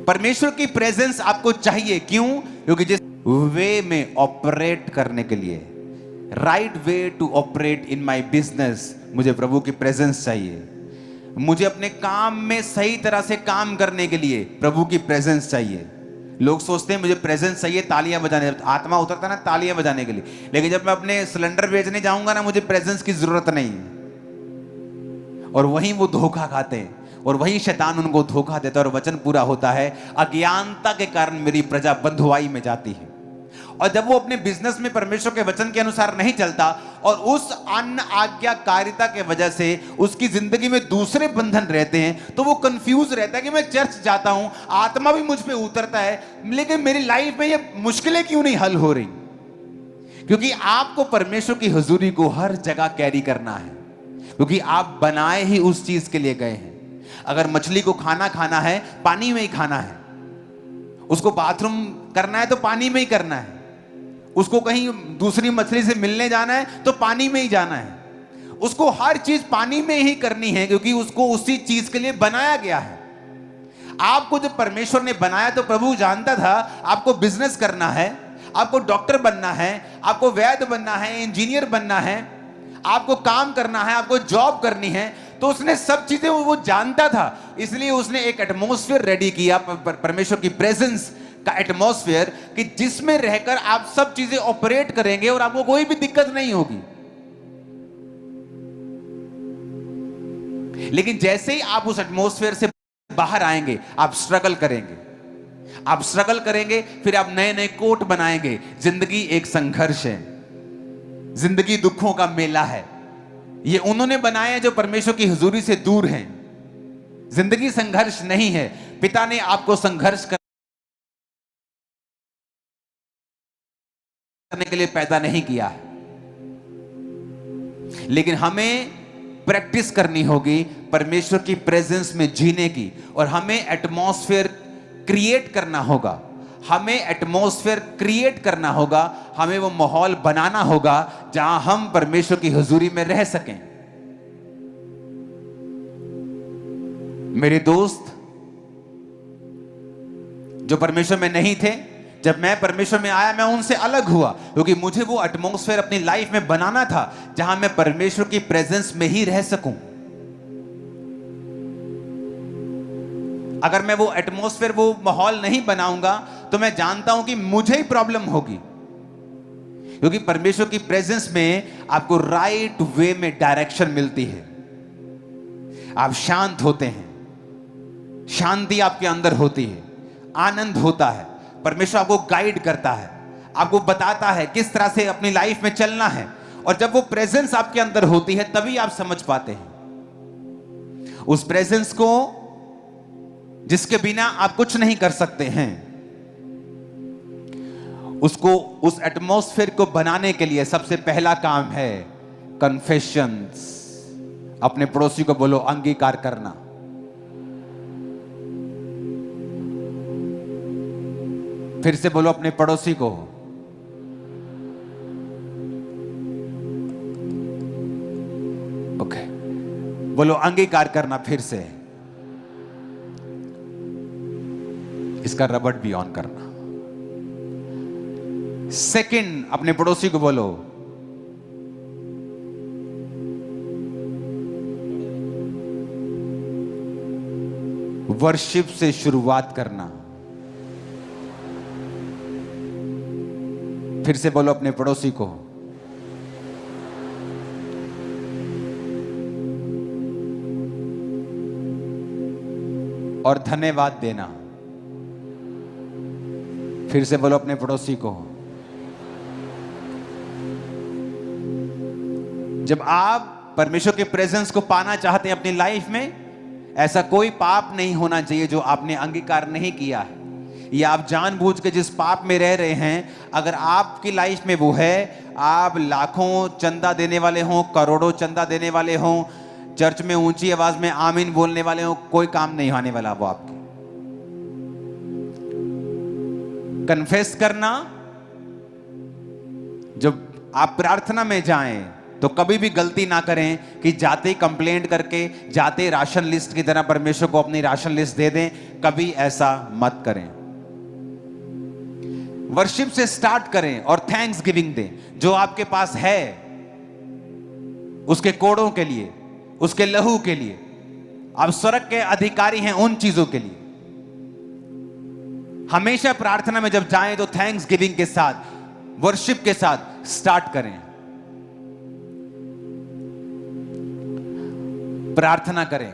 परमेश्वर की प्रेजेंस आपको चाहिए, क्यों? क्योंकि जिस वे में ऑपरेट करने के लिए, right way to operate in my business, मुझे प्रभु की प्रेजेंस चाहिए। मुझे अपने काम में सही तरह से काम करने के लिए प्रभु की प्रेजेंस चाहिए। लोग सोचते हैं मुझे प्रेजेंस चाहिए तालियां बजाने, आत्मा उतरता है ना तालियां बजाने के लिए, लेकिन जब मैं अपने सिलेंडर बेचने जाऊंगा ना, मुझे प्रेजेंस की जरूरत नहीं है। और वहीं वो धोखा खाते हैं और वही शैतान उनको धोखा देता है और वचन पूरा होता है, अज्ञानता के कारण मेरी प्रजा बंधुआई में जाती है। और जब वो अपने बिजनेस में परमेश्वर के वचन के अनुसार नहीं चलता और उस अन्य आज्ञाकारिता के वजह से उसकी जिंदगी में दूसरे बंधन रहते हैं, तो वो कंफ्यूज रहता है कि मैं चर्च जाता हूं, आत्मा भी मुझ पे उतरता है, लेकिन मेरी लाइफ में ये मुश्किलें क्यों नहीं हल हो रही? क्योंकि आपको परमेश्वर की हुजूरी को हर जगह कैरी करना है, क्योंकि आप बनाए ही उस चीज के लिए गए हैं। अगर मछली को खाना खाना है, पानी में ही खाना है। उसको बाथरूम करना है तो पानी में ही करना है। उसको कहीं दूसरी मछली से मिलने जाना है तो पानी में ही जाना है। उसको हर चीज पानी में ही करनी है, क्योंकि उसको उसी चीज के लिए बनाया गया है। आपको जब परमेश्वर ने बनाया तो प्रभु जानता था आपको बिजनेस करना है, आपको डॉक्टर बनना है, आपको वैद्य बनना है, इंजीनियर बनना है, आपको काम करना है, आपको जॉब करनी है। तो उसने सब चीजें वो जानता था, इसलिए उसने एक एटमॉस्फेयर रेडी किया, परमेश्वर की प्रेजेंस का एटमॉस्फेयर, कि जिसमें रहकर आप सब चीजें ऑपरेट करेंगे और आपको कोई भी दिक्कत नहीं होगी। लेकिन जैसे ही आप उस एटमॉस्फेयर से बाहर आएंगे, आप स्ट्रगल करेंगे, आप स्ट्रगल करेंगे, फिर आप नए नए कोट बनाएंगे। जिंदगी एक संघर्ष है, जिंदगी दुखों का मेला है। ये उन्होंने बनाए हैं जो परमेश्वर की हुजूरी से दूर हैं। जिंदगी संघर्ष नहीं है। पिता ने आपको संघर्ष करने के लिए पैदा नहीं किया है, लेकिन हमें प्रैक्टिस करनी होगी परमेश्वर की प्रेजेंस में जीने की, और हमें एटमॉस्फेयर क्रिएट करना होगा। हमें एटमॉस्फेयर क्रिएट करना होगा, हमें वो माहौल बनाना होगा जहां हम परमेश्वर की हुजूरी में रह सकें। मेरे दोस्त जो परमेश्वर में नहीं थे, जब मैं परमेश्वर में आया मैं उनसे अलग हुआ, क्योंकि मुझे वो एटमॉस्फेयर अपनी लाइफ में बनाना था जहां मैं परमेश्वर की प्रेजेंस में ही रह सकूं। अगर मैं वो एटमॉस्फेयर, वो माहौल नहीं बनाऊंगा तो मैं जानता हूं कि मुझे ही प्रॉब्लम होगी, क्योंकि परमेश्वर की प्रेजेंस में आपको राइट वे में डायरेक्शन मिलती है। आप शांत होते हैं, शांति आपके अंदर होती है, आनंद होता है। परमेश्वर आपको गाइड करता है, आपको बताता है किस तरह से अपनी लाइफ में चलना है। और जब वो प्रेजेंस आपके अंदर होती है तभी आप समझ पाते हैं उस प्रेजेंस को, जिसके बिना आप कुछ नहीं कर सकते हैं। उसको, उस एटमॉस्फेयर को बनाने के लिए सबसे पहला काम है कन्फेशंस। अपने पड़ोसी को बोलो अंगीकार करना। फिर से बोलो अपने पड़ोसी को, ओके, बोलो अंगीकार करना। फिर से इसका रबड़ भी ऑन करना। सेकंड, अपने पड़ोसी को बोलो वर्शिप से शुरुआत करना। फिर से बोलो अपने पड़ोसी को और धन्यवाद देना। फिर से बोलो अपने पड़ोसी को। जब आप परमेश्वर के प्रेजेंस को पाना चाहते हैं अपनी लाइफ में, ऐसा कोई पाप नहीं होना चाहिए जो आपने अंगीकार नहीं किया है, या आप जानबूझ के जिस पाप में रह रहे हैं, अगर आपकी लाइफ में वो है, आप लाखों चंदा देने वाले हों, करोड़ों चंदा देने वाले हों, चर्च में ऊंची आवाज में आमीन बोलने वाले हों, कोई काम नहीं आने वाला वो आपके। कन्फेस करना, जब आप प्रार्थना में जाएं तो कभी भी गलती ना करें कि जाते ही कंप्लेंट करके, जाते राशन लिस्ट की तरह परमेश्वर को अपनी राशन लिस्ट दे दें। कभी ऐसा मत करें। वर्शिप से स्टार्ट करें और थैंक्स गिविंग दें। जो आपके पास है उसके कोड़ों के लिए, उसके लहू के लिए, आप स्वर्ग के अधिकारी हैं उन चीजों के लिए। हमेशा प्रार्थना में जब जाएं तो थैंक्स गिविंग के साथ, वर्शिप के साथ स्टार्ट करें। प्रार्थना करें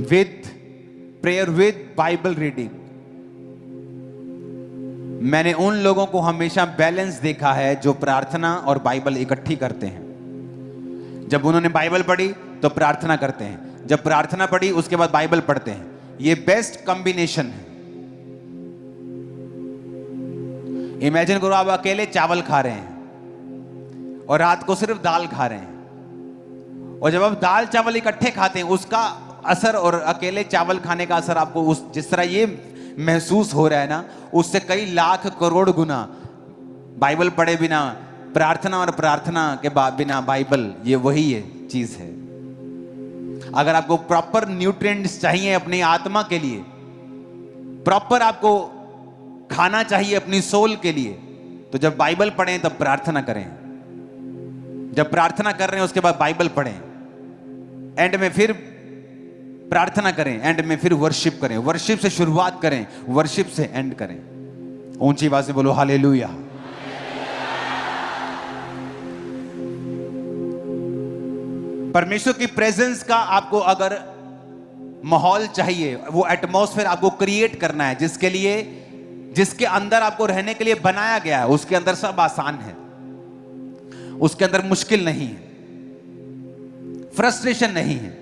with prayer, with Bible reading. मैंने उन लोगों को हमेशा बैलेंस देखा है जो प्रार्थना और बाइबल इकट्ठी करते हैं। जब उन्होंने बाइबल पढ़ी तो प्रार्थना करते हैं, जब प्रार्थना पढ़ी उसके बाद बाइबल पढ़ते हैं। ये बेस्ट कॉम्बिनेशन है। इमेजिन करो आप अकेले चावल खा रहे हैं और रात को सिर्फ दाल खा रहे हैं, और जब आप दाल चावल इकट्ठे खाते हैं उसका असर और अकेले चावल खाने का असर आपको उस जिस तरह ये महसूस हो रहा है ना, उससे कई लाख करोड़ गुना बाइबल पढ़े बिना, प्रार्थना और प्रार्थना के बिना बाइबल, ये वही है चीज है। अगर आपको प्रॉपर न्यूट्रिएंट्स चाहिए अपनी आत्मा के लिए, प्रॉपर आपको खाना चाहिए अपनी सोल के लिए, तो जब बाइबल पढ़ें तब प्रार्थना करें। जब प्रार्थना कर रहे हैं उसके बाद बाइबल पढ़ें, एंड में फिर प्रार्थना करें, एंड में फिर वर्शिप करें। वर्शिप से शुरुआत करें, वर्शिप से एंड करें। ऊंची आवाज से बोलो हालेलुया। परमेश्वर की प्रेजेंस का आपको अगर माहौल चाहिए, वो एटमॉस्फेयर आपको क्रिएट करना है, जिसके अंदर आपको रहने के लिए बनाया गया है। उसके अंदर सब आसान है, उसके अंदर मुश्किल नहीं है, फ्रस्ट्रेशन नहीं है।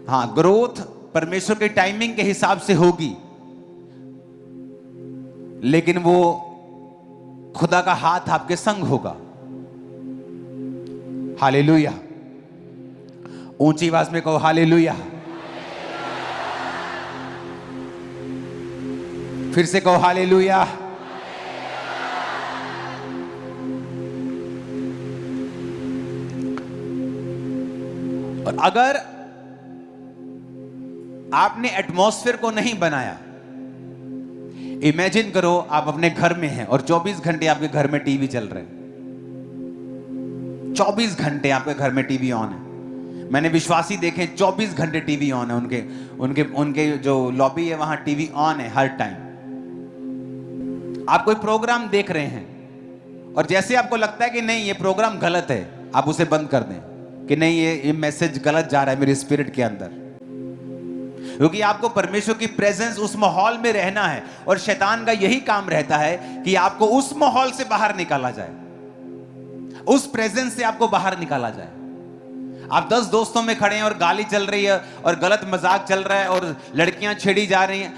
हाँ, ग्रोथ परमेश्वर के टाइमिंग के हिसाब से होगी, लेकिन वो खुदा का हाथ आपके संग होगा। हालेलुया। ऊंची आवाज में कहो हालेलुया। फिर से कहो हालेलुया। और अगर आपने एटमॉस्फेयर को नहीं बनाया, इमेजिन करो आप अपने घर में हैं और 24 घंटे आपके घर में टीवी चल रहे हैं। 24 घंटे आपके घर में टीवी ऑन है। मैंने विश्वासी देखे 24 घंटे टीवी ऑन है, उनके जो लॉबी है वहां टीवी ऑन है हर टाइम। आप कोई प्रोग्राम देख रहे हैं और जैसे आपको लगता है कि नहीं ये प्रोग्राम गलत है, आप उसे बंद कर दें कि नहीं ये मैसेज गलत जा रहा है मेरे स्पिरिट के अंदर, क्योंकि आपको परमेश्वर की प्रेजेंस उस माहौल में रहना है। और शैतान का यही काम रहता है कि आपको उस माहौल से बाहर निकाला जाए, उस प्रेजेंस से आपको बाहर निकाला जाए। आप 10 दोस्तों में खड़े हैं और गाली चल रही है और गलत मजाक चल रहा है और लड़कियां छेड़ी जा रही हैं,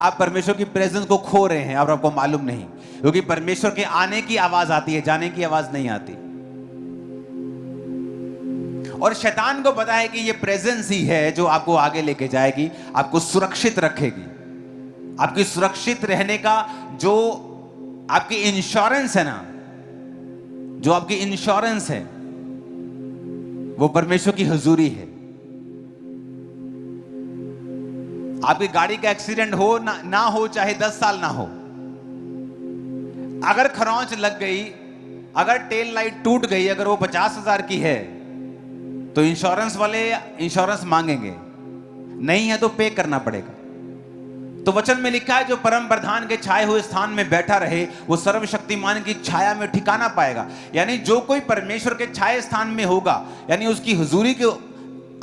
आप परमेश्वर की प्रेजेंस को खो रहे हैं और आपको मालूम नहीं, क्योंकि परमेश्वर के आने की आवाज आती है, जाने की आवाज नहीं आती। और शैतान को पता है कि ये प्रेजेंस ही है जो आपको आगे लेके जाएगी, आपको सुरक्षित रखेगी। आपकी सुरक्षित रहने का जो आपकी इंश्योरेंस है ना, जो आपकी इंश्योरेंस है वो परमेश्वर की हुजूरी है। आपकी गाड़ी का एक्सीडेंट हो ना हो, चाहे 10 साल ना हो, अगर खरोंच लग गई, अगर टेल लाइट टूट गई, अगर वो 50,000 की है तो इंश्योरेंस वाले इंश्योरेंस मांगेंगे, नहीं है तो पे करना पड़ेगा। तो वचन में लिखा है जो परम प्रधान के छाए हुए स्थान में बैठा रहे वो सर्वशक्तिमान की छाया में ठिकाना पाएगा। यानी जो कोई परमेश्वर के छाए स्थान में होगा, यानी उसकी हुजूरी के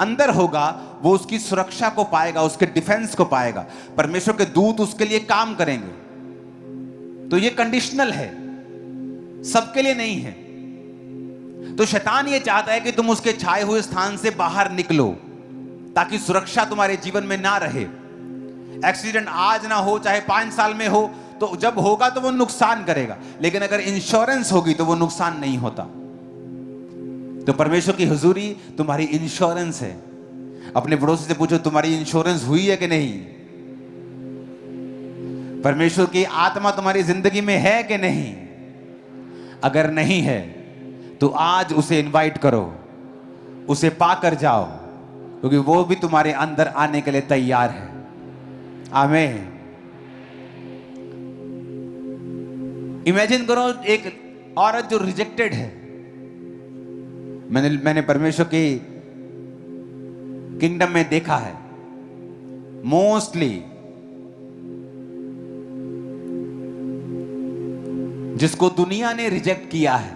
अंदर होगा, वो उसकी सुरक्षा को पाएगा, उसके डिफेंस को पाएगा। परमेश्वर के दूत उसके लिए काम करेंगे। तो ये कंडीशनल है, सबके लिए नहीं है। तो शैतान ये चाहता है कि तुम उसके छाए हुए स्थान से बाहर निकलो, ताकि सुरक्षा तुम्हारे जीवन में ना रहे। एक्सीडेंट आज ना हो, चाहे 5 साल में हो, तो जब होगा तो वो नुकसान करेगा, लेकिन अगर इंश्योरेंस होगी तो वो नुकसान नहीं होता। तो परमेश्वर की हुजूरी तुम्हारी इंश्योरेंस है। अपने पड़ोसी से पूछो तुम्हारी इंश्योरेंस हुई है कि नहीं? परमेश्वर की आत्मा तुम्हारी जिंदगी में है कि नहीं? अगर नहीं है तो आज उसे इनवाइट करो, उसे पाकर जाओ, क्योंकि वो भी तुम्हारे अंदर आने के लिए तैयार है। आमीन। इमेजिन करो एक औरत जो रिजेक्टेड है। मैंने परमेश्वर की किंगडम में देखा है, मोस्टली जिसको दुनिया ने रिजेक्ट किया है,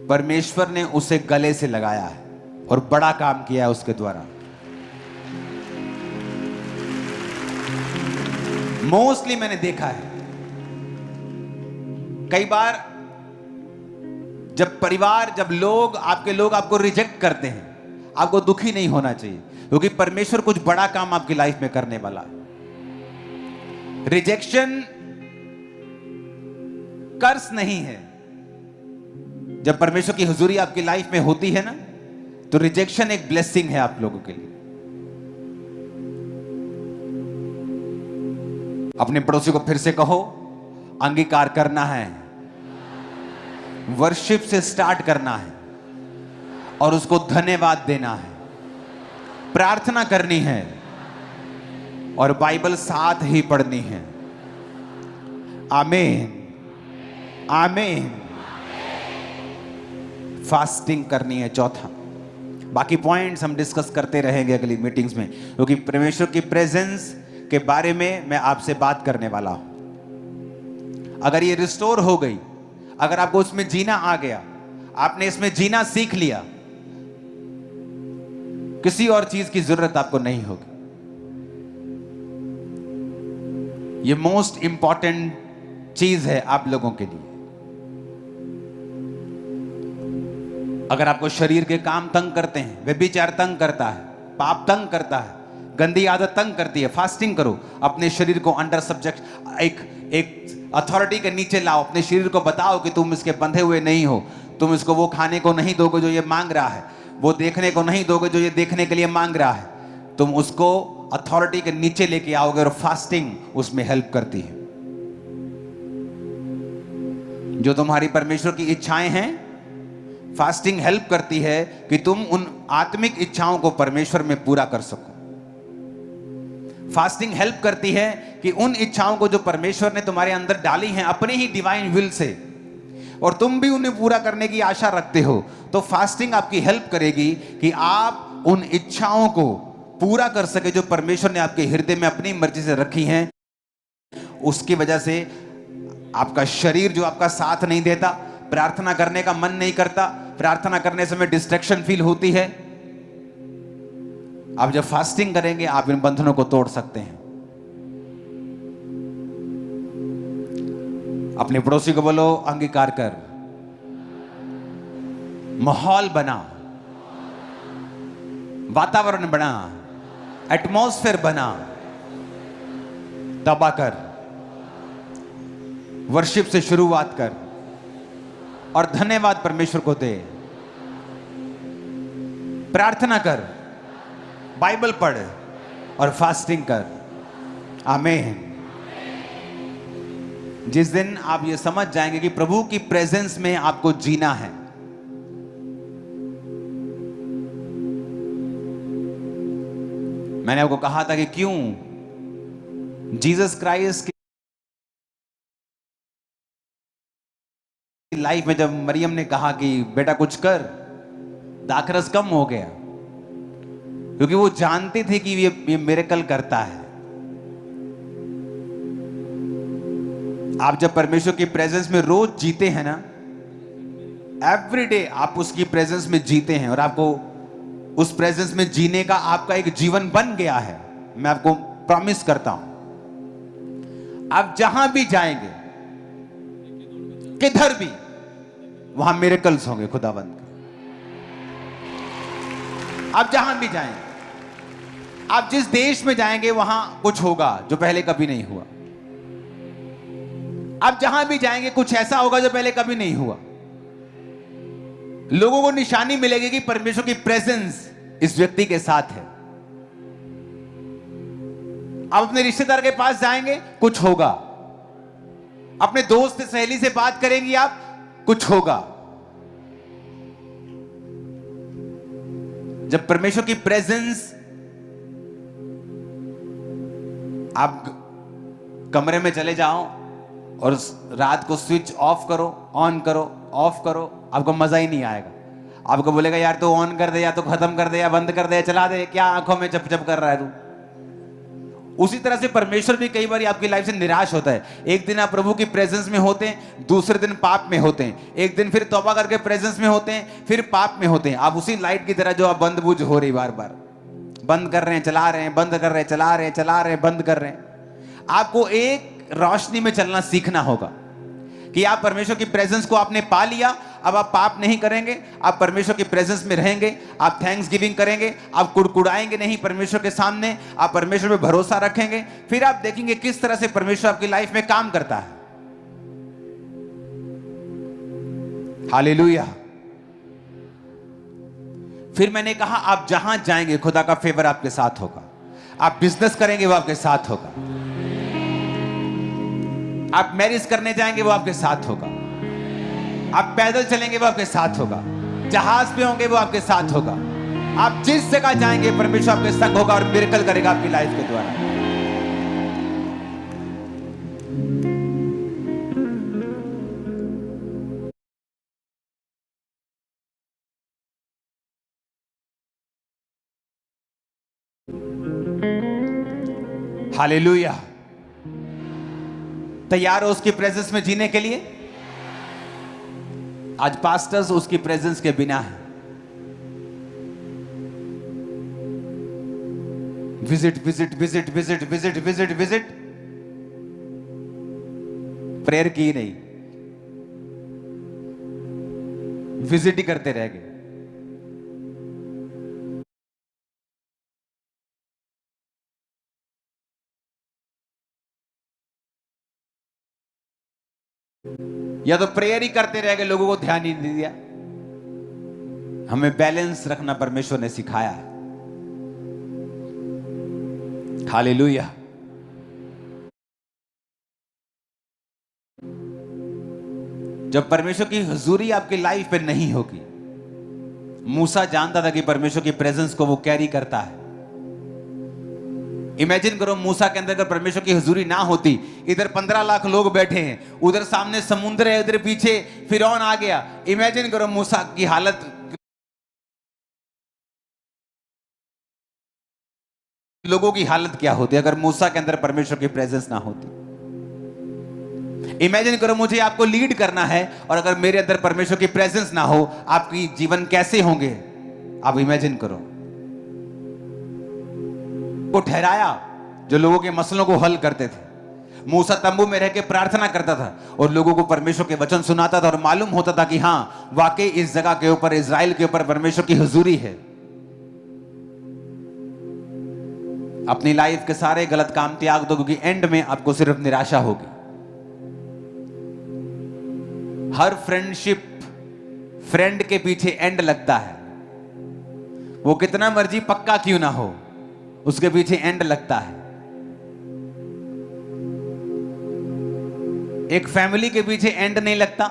परमेश्वर ने उसे गले से लगाया है और बड़ा काम किया है उसके द्वारा। मोस्टली मैंने देखा है। कई बार जब परिवार, जब आपके लोग आपको रिजेक्ट करते हैं, आपको दुखी नहीं होना चाहिए, क्योंकि परमेश्वर कुछ बड़ा काम आपकी लाइफ में करने वाला है। रिजेक्शन कर्स नहीं है, जब परमेश्वर की हुजूरी आपकी लाइफ में होती है ना, तो रिजेक्शन एक ब्लेसिंग है आप लोगों के लिए। अपने पड़ोसी को फिर से कहो, अंगीकार करना है, वर्शिप से स्टार्ट करना है और उसको धन्यवाद देना है, प्रार्थना करनी है और बाइबल साथ ही पढ़नी है। आमीन, आमीन। फास्टिंग करनी है चौथा। बाकी पॉइंट्स हम डिस्कस करते रहेंगे अगली मीटिंग्स में, क्योंकि परमेश्वर की प्रेजेंस के बारे में मैं आपसे बात करने वाला हूं। अगर ये रिस्टोर हो गई, अगर आपको उसमें जीना आ गया, आपने इसमें जीना सीख लिया, किसी और चीज की जरूरत आपको नहीं होगी। ये मोस्ट इंपॉर्टेंट चीज है आप लोगों के लिए। अगर आपको शरीर के काम तंग करते हैं, व्यभिचार तंग करता है, पाप तंग करता है, गंदी आदत तंग करती है, फास्टिंग करो। अपने शरीर को अंडर सब्जेक्ट, एक अथॉरिटी के नीचे लाओ। अपने शरीर को बताओ कि तुम इसके बंधे हुए नहीं हो। तुम इसको वो खाने को नहीं दोगे जो ये मांग रहा है, वो देखने को नहीं दोगे जो ये देखने के लिए मांग रहा है। तुम उसको अथॉरिटी के नीचे लेके आओगे और फास्टिंग उसमें हेल्प करती है। जो तुम्हारी परमेश्वर की इच्छाएं हैं, फास्टिंग हेल्प करती है कि तुम उन आत्मिक इच्छाओं को परमेश्वर में पूरा कर सको। फास्टिंग हेल्प करती है कि उन इच्छाओं को जो परमेश्वर ने तुम्हारे अंदर डाली हैं अपने ही डिवाइन विल से, और तुम भी उन्हें पूरा करने की आशा रखते हो, तो फास्टिंग आपकी हेल्प करेगी कि आप उन इच्छाओं को पूरा कर सके जो परमेश्वर ने आपके हृदय में अपनी मर्जी से रखी हैं। उसकी वजह से आपका शरीर जो आपका साथ नहीं देता, प्रार्थना करने का मन नहीं करता, प्रार्थना करने समय डिस्ट्रैक्शन फील होती है, आप जब फास्टिंग करेंगे आप इन बंधनों को तोड़ सकते हैं। अपने पड़ोसी को बोलो, अंगीकार कर, माहौल बना, वातावरण बना, एटमॉस्फेयर बना, तबा कर, वर्शिप से शुरुआत कर और धन्यवाद परमेश्वर को दे। प्रार्थना कर, बाइबल पढ़ और फास्टिंग कर। आमीन। जिस दिन आप ये समझ जाएंगे कि प्रभु की प्रेजेंस में आपको जीना है, मैंने आपको कहा था कि क्यों जीसस क्राइस्ट की लाइफ में जब मरियम ने कहा कि बेटा कुछ कर, दाखरस कम हो गया, क्योंकि वो जानती थी कि ये मिरेकल करता है। आप जब परमेश्वर की प्रेजेंस में रोज जीते हैं ना, एवरीडे आप उसकी प्रेजेंस में जीते हैं और आपको उस प्रेजेंस में जीने का आपका एक जीवन बन गया है। मैं आपको प्रॉमिस करता हूं, आप जहां भी जाएंगे, किधर भी, वहां मिरेकल्स होंगे खुदावंद के। आप जहां भी जाएंगे, आप जिस देश में जाएंगे वहां कुछ होगा जो पहले कभी नहीं हुआ। आप जहां भी जाएंगे कुछ ऐसा होगा जो पहले कभी नहीं हुआ। लोगों को निशानी मिलेगी कि परमेश्वर की प्रेजेंस इस व्यक्ति के साथ है। आप अपने रिश्तेदार के पास जाएंगे, कुछ होगा। अपने दोस्त सहेली से बात करेंगी आप, कुछ होगा। जब परमेश्वर की प्रेजेंस, आप कमरे में चले जाओ और रात को स्विच ऑफ करो, ऑन करो, ऑफ करो, आपको मजा ही नहीं आएगा। आपको बोलेगा यार तो ऑन कर दे, या तो खत्म कर दे, या बंद कर दे, चला दे, क्या आंखों में चप चप कर रहा है तू। उसी तरह से परमेश्वर भी कई बार आपकी लाइफ से निराश होता है। एक दिन आप प्रभु की प्रेजेंस में होते हैं, दूसरे दिन पाप में होते हैं, एक दिन फिर तौबा करके प्रेजेंस में होते हैं, फिर पाप में होते हैं। आप उसी लाइट की तरह जो आप बंद बुझ हो रही, बार बार बंद कर रहे हैं, चला रहे हैं, बंद कर रहे हैं, चला रहे हैं, चला रहे हैं, बंद कर रहे हैं। आपको एक रोशनी में चलना सीखना होगा कि आप परमेश्वर की प्रेजेंस को आपने पा लिया, अब आप पाप नहीं करेंगे, आप परमेश्वर की प्रेजेंस में रहेंगे, आप थैंक्स गिविंग करेंगे, आप कुड़कुड़ाएंगे नहीं परमेश्वर के सामने, आप परमेश्वर में भरोसा रखेंगे। फिर आप देखेंगे किस तरह से परमेश्वर आपकी लाइफ में काम करता है। हालेलुया। फिर मैंने कहा आप जहां जाएंगे खुदा का फेवर आपके साथ होगा। आप बिजनेस करेंगे वो आपके साथ होगा। आप मैरिज करने जाएंगे वो आपके साथ होगा। आप पैदल चलेंगे वो आपके साथ होगा। जहाज पे होंगे वो आपके साथ होगा। आप जिस जगह जाएंगे परमेश्वर आपके संग होगा और मिरेकल करेगा आपकी लाइफ के द्वारा। हालेलुया। तैयार हो उसकी प्रेजेंस में जीने के लिए? आज पास्टर्स उसकी प्रेजेंस के बिना है। Visit visit visit visit visit visit visit, prayer की नहीं, विजिट ही करते रह गए। या तो प्रेयर ही करते रह गए, लोगों को ध्यान ही नहीं दिया। हमें बैलेंस रखना परमेश्वर ने सिखाया है। हालेलुया। जब परमेश्वर की हुजूरी आपकी लाइफ पे नहीं होगी, मूसा जानता था कि परमेश्वर की प्रेजेंस को वो कैरी करता है। इमेजिन करो मूसा के अंदर अगर परमेश्वर की हुजूरी ना होती, इधर 15 लाख लोग बैठे हैं, उधर सामने समुद्र है, उधर पीछे फिरौन आ गया। इमेजिन करो मूसा की हालत, लोगों की हालत क्या होती अगर मूसा के अंदर परमेश्वर की प्रेजेंस ना होती। इमेजिन करो मुझे आपको लीड करना है और अगर मेरे अंदर परमेश्वर की प्रेजेंस ना हो, आपकी जीवन कैसे होंगे? आप इमेजिन करो। को ठहराया जो लोगों के मसलों को हल करते थे। मूसा तंबू में रह के प्रार्थना करता था और लोगों को परमेश्वर के वचन सुनाता था और मालूम होता था कि हां वाकई इस जगह के ऊपर, इजराइल के ऊपर परमेश्वर की हुजूरी है। अपनी लाइफ के सारे गलत काम त्याग दो, क्योंकि एंड में आपको सिर्फ निराशा होगी। हर फ्रेंडशिप, फ्रेंड के पीछे एंड लगता है। वो कितना मर्जी पक्का क्यों ना हो, उसके पीछे एंड लगता है। एक फैमिली के पीछे एंड नहीं लगता।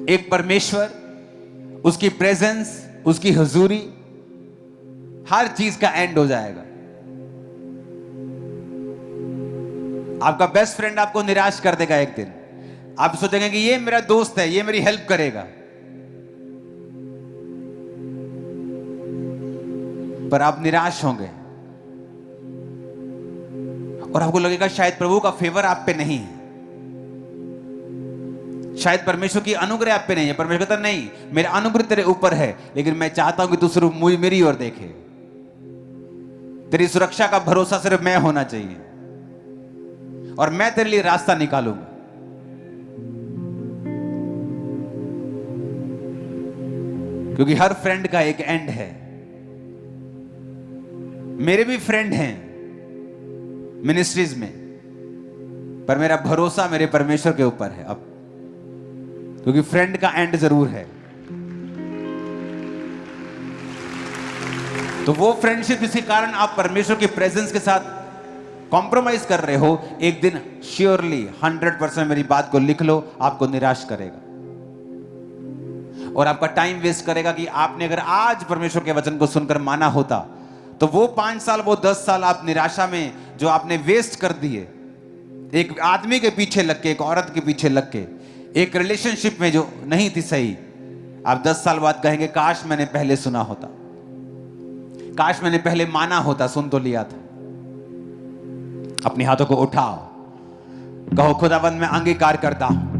एक परमेश्वर, उसकी प्रेजेंस, उसकी हुजूरी, हर चीज का एंड हो जाएगा। आपका बेस्ट फ्रेंड आपको निराश कर देगा एक दिन। आप सोचेंगे कि ये मेरा दोस्त है, ये मेरी हेल्प करेगा, पर आप निराश होंगे और आपको लगेगा शायद प्रभु का फेवर आप पे नहीं है, शायद परमेश्वर की अनुग्रह आप पे नहीं है। परमेश्वर कहता नहीं, मेरा अनुग्रह तेरे ऊपर है, लेकिन मैं चाहता हूं कि तू सिर्फ मेरी ओर देखे। तेरी सुरक्षा का भरोसा सिर्फ मैं होना चाहिए और मैं तेरे लिए रास्ता निकालूंगा। क्योंकि हर फ्रेंड का एक एंड है। मेरे भी फ्रेंड हैं मिनिस्ट्रीज में, पर मेरा भरोसा मेरे परमेश्वर के ऊपर है अब, क्योंकि फ्रेंड का एंड जरूर है। तो वो फ्रेंडशिप जिसके कारण आप परमेश्वर की प्रेजेंस के साथ कॉम्प्रोमाइज कर रहे हो, एक दिन श्योरली 100% मेरी बात को लिख लो, आपको निराश करेगा और आपका टाइम वेस्ट करेगा। कि आपने अगर आज परमेश्वर के वचन को सुनकर माना होता, तो वो 5 साल, वो 10 साल आप निराशा में जो आपने वेस्ट कर दिए, एक आदमी के पीछे लग के, एक औरत के पीछे लग के, एक रिलेशनशिप में जो नहीं थी सही, आप 10 साल बाद कहेंगे काश मैंने पहले सुना होता, काश मैंने पहले माना होता, सुन तो लिया था। अपने हाथों को उठाओ, कहो खुदावंद मैं अंगीकार करता हूं